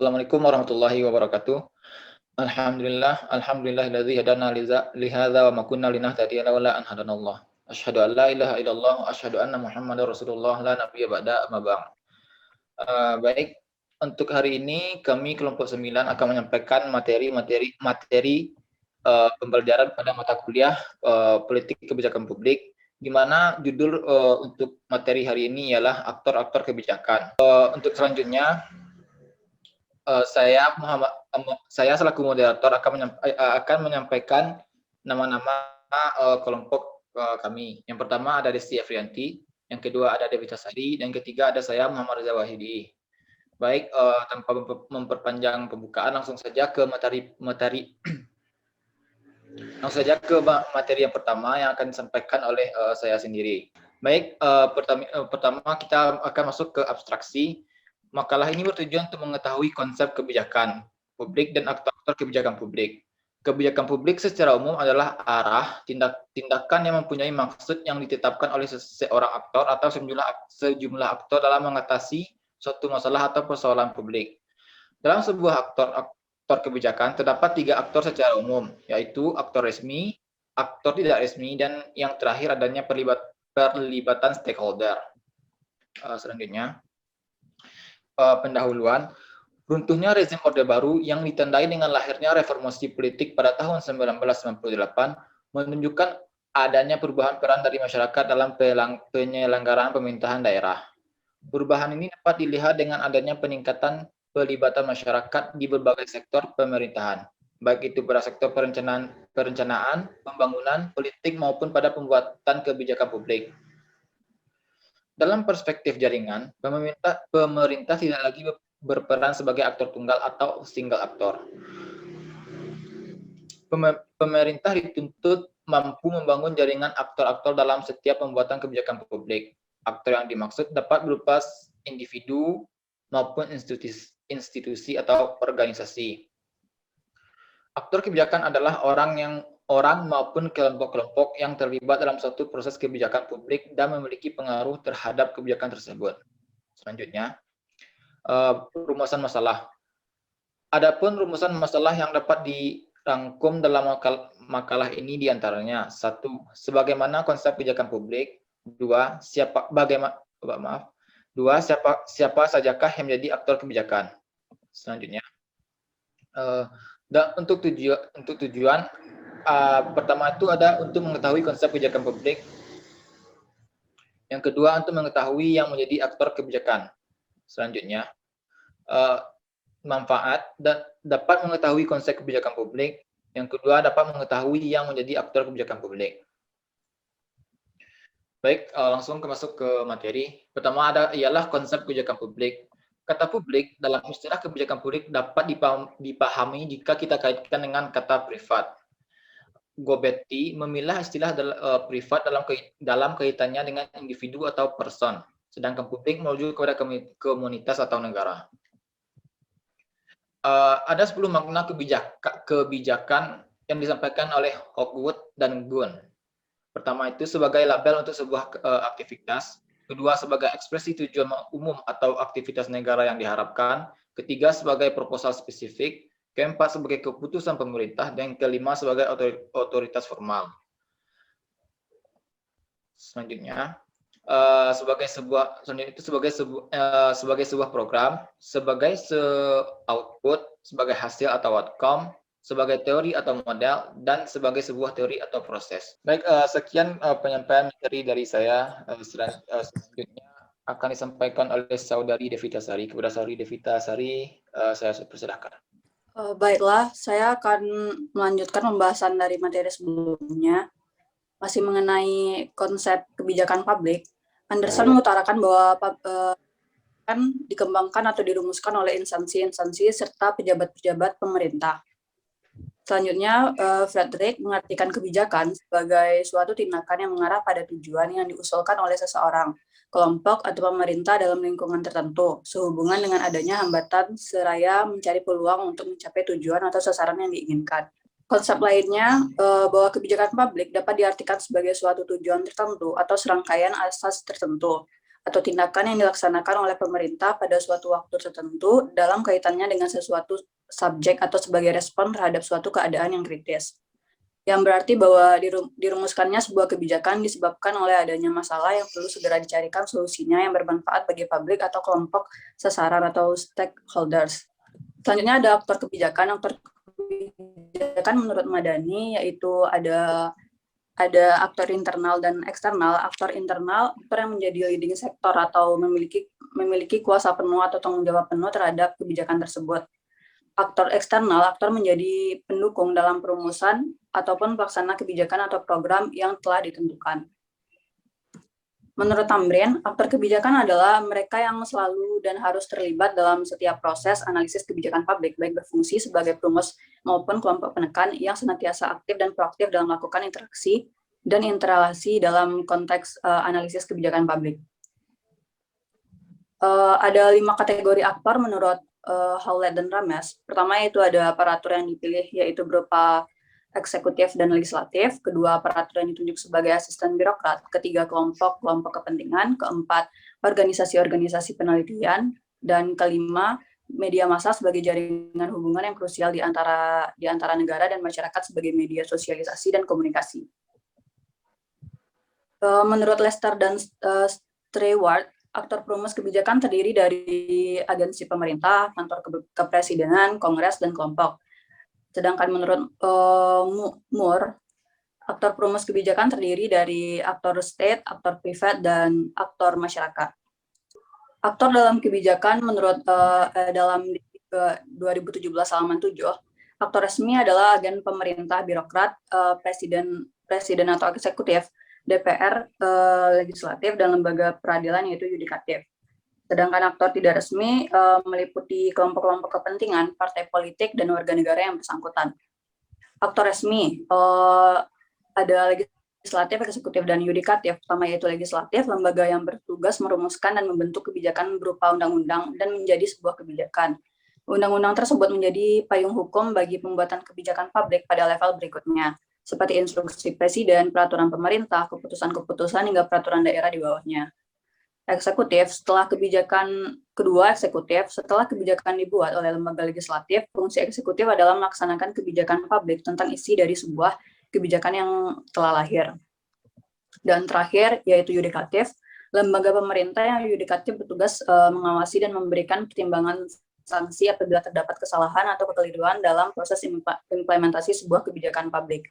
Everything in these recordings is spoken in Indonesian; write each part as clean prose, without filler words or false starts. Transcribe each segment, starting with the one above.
Assalamualaikum warahmatullahi wabarakatuh. Alhamdulillahilladzi hadana lihadza wa ma kunna linahtadiya laula an hadanallah. Asyhadu an la ilaha illallah wa asyhadu anna Muhammadar Rasulullah la nabiyya ba'da amma ba'd. Baik, untuk hari ini kami kelompok 9 akan menyampaikan materi pembelajaran pada mata kuliah politik kebijakan publik, di mana judul untuk materi hari ini ialah aktor-aktor kebijakan. Untuk selanjutnya saya selaku moderator akan menyampaikan nama-nama kelompok kami. Yang pertama ada Desti Afrianti, yang kedua ada Devita Sari, dan ketiga ada saya Muhammad Reza Wahidi. Baik, tanpa memperpanjang pembukaan, langsung saja ke materi yang pertama yang akan disampaikan oleh saya sendiri. Baik, pertama kita akan masuk ke abstraksi. Makalah ini bertujuan untuk mengetahui konsep kebijakan publik dan aktor-aktor kebijakan publik. Kebijakan publik secara umum adalah arah tindakan yang mempunyai maksud yang ditetapkan oleh seorang aktor atau sejumlah aktor dalam mengatasi suatu masalah atau persoalan publik. Dalam sebuah aktor kebijakan terdapat 3 aktor secara umum, yaitu aktor resmi, aktor tidak resmi, dan yang terakhir adanya perlibatan stakeholder. Selanjutnya, pendahuluan. Runtuhnya rezim Orde Baru yang ditandai dengan lahirnya reformasi politik pada tahun 1998 menunjukkan adanya perubahan peran dari masyarakat dalam penyelenggaraan pemerintahan daerah. Perubahan ini dapat dilihat dengan adanya peningkatan pelibatan masyarakat di berbagai sektor pemerintahan, baik itu pada sektor perencanaan, pembangunan, politik maupun pada pembuatan kebijakan publik. Dalam perspektif jaringan, pemerintah tidak lagi berperan sebagai aktor tunggal atau single aktor. Pemerintah dituntut mampu membangun jaringan aktor-aktor dalam setiap pembuatan kebijakan publik. Aktor yang dimaksud dapat berupa individu maupun institusi atau organisasi. Aktor kebijakan adalah orang maupun kelompok-kelompok yang terlibat dalam suatu proses kebijakan publik dan memiliki pengaruh terhadap kebijakan tersebut. Selanjutnya, rumusan masalah. Adapun rumusan masalah yang dapat dirangkum dalam makalah ini diantaranya: 1. Sebagaimana konsep kebijakan publik. 2. Siapa sajakah yang menjadi aktor kebijakan. Selanjutnya, dan untuk tujuan pertama itu ada untuk mengetahui konsep kebijakan publik. Yang kedua untuk mengetahui yang menjadi aktor kebijakan. Selanjutnya, manfaat dan dapat mengetahui konsep kebijakan publik. Yang kedua dapat mengetahui yang menjadi aktor kebijakan publik. Baik, langsung masuk ke materi. Pertama ialah konsep kebijakan publik. Kata publik dalam istilah kebijakan publik dapat dipahami jika kita kaitkan dengan kata privat. Gobetti memilah istilah privat dalam kaitannya dengan individu atau person, sedangkan publik merujuk kepada komunitas atau negara. Ada 10 makna kebijakan yang disampaikan oleh Hawkwood dan Gunn. Pertama itu sebagai label untuk sebuah aktivitas. Kedua, sebagai ekspresi tujuan umum atau aktivitas negara yang diharapkan. Ketiga, sebagai proposal spesifik. Keempat, sebagai keputusan pemerintah. Dan kelima, sebagai otoritas formal. Selanjutnya, sebagai sebuah program, sebagai output, sebagai hasil atau outcome, sebagai teori atau model, dan sebagai sebuah teori atau proses. Baik, sekian penyampaian materi dari saya. Selanjutnya akan disampaikan oleh Saudari Devita Sari. Kepada Saudari Devita Sari, saya persilahkan. Baiklah, saya akan melanjutkan pembahasan dari materi sebelumnya. Masih mengenai konsep kebijakan publik, Anderson mengutarakan bahwa kan dikembangkan atau dirumuskan oleh instansi-instansi serta pejabat-pejabat pemerintah. Selanjutnya, Frederick mengartikan kebijakan sebagai suatu tindakan yang mengarah pada tujuan yang diusulkan oleh seseorang, kelompok, atau pemerintah dalam lingkungan tertentu, sehubungan dengan adanya hambatan seraya mencari peluang untuk mencapai tujuan atau sasaran yang diinginkan. Konsep lainnya, bahwa kebijakan publik dapat diartikan sebagai suatu tujuan tertentu atau serangkaian asas tertentu, atau tindakan yang dilaksanakan oleh pemerintah pada suatu waktu tertentu dalam kaitannya dengan sesuatu subjek atau sebagai respon terhadap suatu keadaan yang kritis. Yang berarti bahwa dirumuskannya sebuah kebijakan disebabkan oleh adanya masalah yang perlu segera dicarikan solusinya yang bermanfaat bagi publik atau kelompok sasaran atau stakeholders. Selanjutnya ada aktor kebijakan. Aktor kebijakan menurut Madani yaitu ada aktor internal dan eksternal. Aktor internal, aktor yang menjadi leading sektor atau memiliki kuasa penuh atau tanggung jawab penuh terhadap kebijakan tersebut. Aktor eksternal, aktor menjadi pendukung dalam perumusan ataupun pelaksana kebijakan atau program yang telah ditentukan. Menurut Tamrin, aktor kebijakan adalah mereka yang selalu dan harus terlibat dalam setiap proses analisis kebijakan publik, baik berfungsi sebagai perumus maupun kelompok penekan yang senantiasa aktif dan proaktif dalam melakukan interaksi dan interelasi dalam konteks analisis kebijakan publik. Ada 5 kategori aktor menurut Howlett dan Rames. Pertama yaitu ada aparatur yang dipilih yaitu berupa eksekutif dan legislatif, kedua aparatur yang ditunjuk sebagai asisten birokrat, ketiga kelompok kepentingan, keempat organisasi-organisasi penelitian, dan kelima media massa sebagai jaringan hubungan yang krusial di antara negara dan masyarakat sebagai media sosialisasi dan komunikasi. Menurut Lester dan Stewart, aktor perumus kebijakan terdiri dari agensi pemerintah, kantor kepresidenan, kongres, dan kelompok. Sedangkan menurut Moore, aktor perumus kebijakan terdiri dari aktor state, aktor privat, dan aktor masyarakat. Aktor dalam kebijakan menurut dalam 2017 halaman 7, aktor resmi adalah agen pemerintah, birokrat, presiden atau eksekutif, DPR, legislatif, dan lembaga peradilan yaitu yudikatif. Sedangkan aktor tidak resmi meliputi kelompok-kelompok kepentingan, partai politik, dan warga negara yang bersangkutan. Aktor resmi ada legislatif, eksekutif, dan yudikatif. Pertama yaitu legislatif, lembaga yang bertugas merumuskan dan membentuk kebijakan berupa undang-undang dan menjadi sebuah kebijakan. Undang-undang tersebut menjadi payung hukum bagi pembuatan kebijakan publik pada level berikutnya, seperti instruksi presiden, peraturan pemerintah, keputusan-keputusan, hingga peraturan daerah di bawahnya. Eksekutif, setelah kebijakan dibuat oleh lembaga legislatif, fungsi eksekutif adalah melaksanakan kebijakan publik tentang isi dari sebuah kebijakan yang telah lahir. Dan terakhir, yaitu yudikatif, lembaga pemerintah yang yudikatif bertugas mengawasi dan memberikan pertimbangan sanksi apabila terdapat kesalahan atau kekeliruan dalam proses implementasi sebuah kebijakan publik.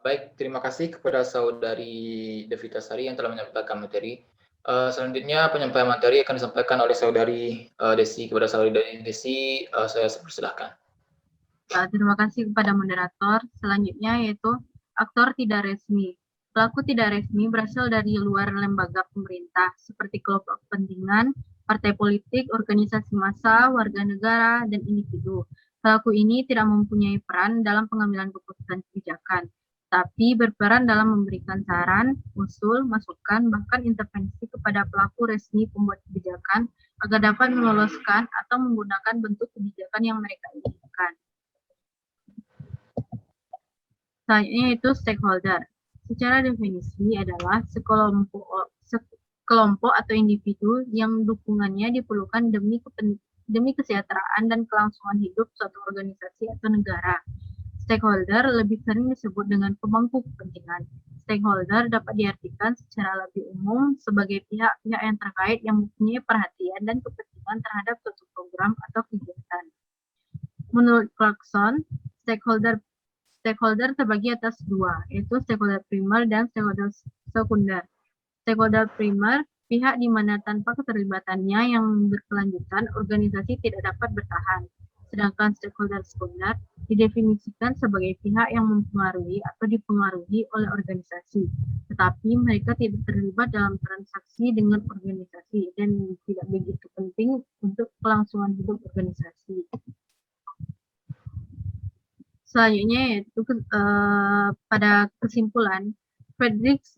Baik, terima kasih kepada Saudari Devita Sari yang telah menyampaikan materi. Selanjutnya penyampaian materi akan disampaikan oleh Saudari Desi. Kepada Saudari Desi, saya persilahkan. Terima kasih kepada moderator. Selanjutnya yaitu aktor tidak resmi. Pelaku tidak resmi berasal dari luar lembaga pemerintah seperti kelompok kepentingan, partai politik, organisasi massa, warga negara, dan individu. Pelaku ini tidak mempunyai peran dalam pengambilan keputusan kebijakan, tapi berperan dalam memberikan saran, usul, masukan, bahkan intervensi kepada pelaku resmi pembuat kebijakan agar dapat meloloskan atau menggunakan bentuk kebijakan yang mereka inginkan. Selanjutnya yaitu stakeholder. Secara definisi adalah sekelompok atau individu yang dukungannya diperlukan demi kesejahteraan dan kelangsungan hidup suatu organisasi atau negara. Stakeholder lebih sering disebut dengan pemangku kepentingan. Stakeholder dapat diartikan secara lebih umum sebagai pihak-pihak yang terkait yang mempunyai perhatian dan kepentingan terhadap suatu program atau kegiatan. Menurut Clarkson, stakeholder terbagi atas dua, yaitu stakeholder primer dan stakeholder sekunder. Stakeholder primer, pihak di mana tanpa keterlibatannya yang berkelanjutan, organisasi tidak dapat bertahan. Sedangkan stakeholder sekunder didefinisikan sebagai pihak yang mempengaruhi atau dipengaruhi oleh organisasi, tetapi mereka tidak terlibat dalam transaksi dengan organisasi dan tidak begitu penting untuk kelangsungan hidup organisasi. Selanjutnya yaitu pada kesimpulan, Friedrichs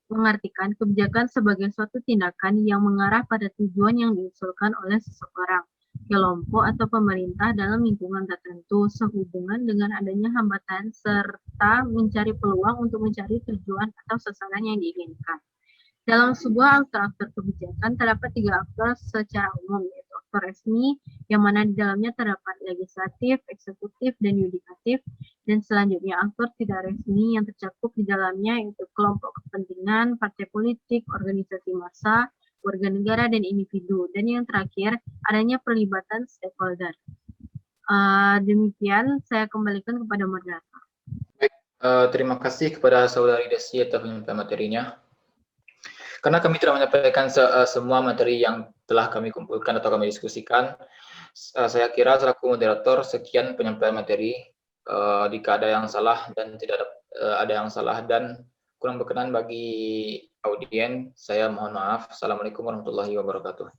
mengartikan kebijakan sebagai suatu tindakan yang mengarah pada tujuan yang diusulkan oleh seseorang, kelompok atau pemerintah dalam lingkungan tertentu sehubungan dengan adanya hambatan serta mencari peluang untuk mencari tujuan atau sasaran yang diinginkan. Dalam sebuah aktor-aktor kebijakan terdapat 3 aktor secara umum, yaitu aktor resmi, yang mana di dalamnya terdapat legislatif, eksekutif, dan yudikatif, dan selanjutnya aktor tidak resmi yang tercakup di dalamnya yaitu kelompok kepentingan, partai politik, organisasi massa, warga negara, dan individu. Dan yang terakhir, adanya perlibatan stakeholder. Demikian, saya kembalikan kepada moderator. Terima kasih kepada Saudari Desi atas penyampaian materinya. Karena kami tidak menyampaikan semua materi yang telah kami kumpulkan atau kami diskusikan, saya kira selaku moderator sekian penyampaian materi. Jika ada yang salah dan tidak ada yang salah dan kurang berkenan bagi audien, saya mohon maaf. Assalamualaikum warahmatullahi wabarakatuh.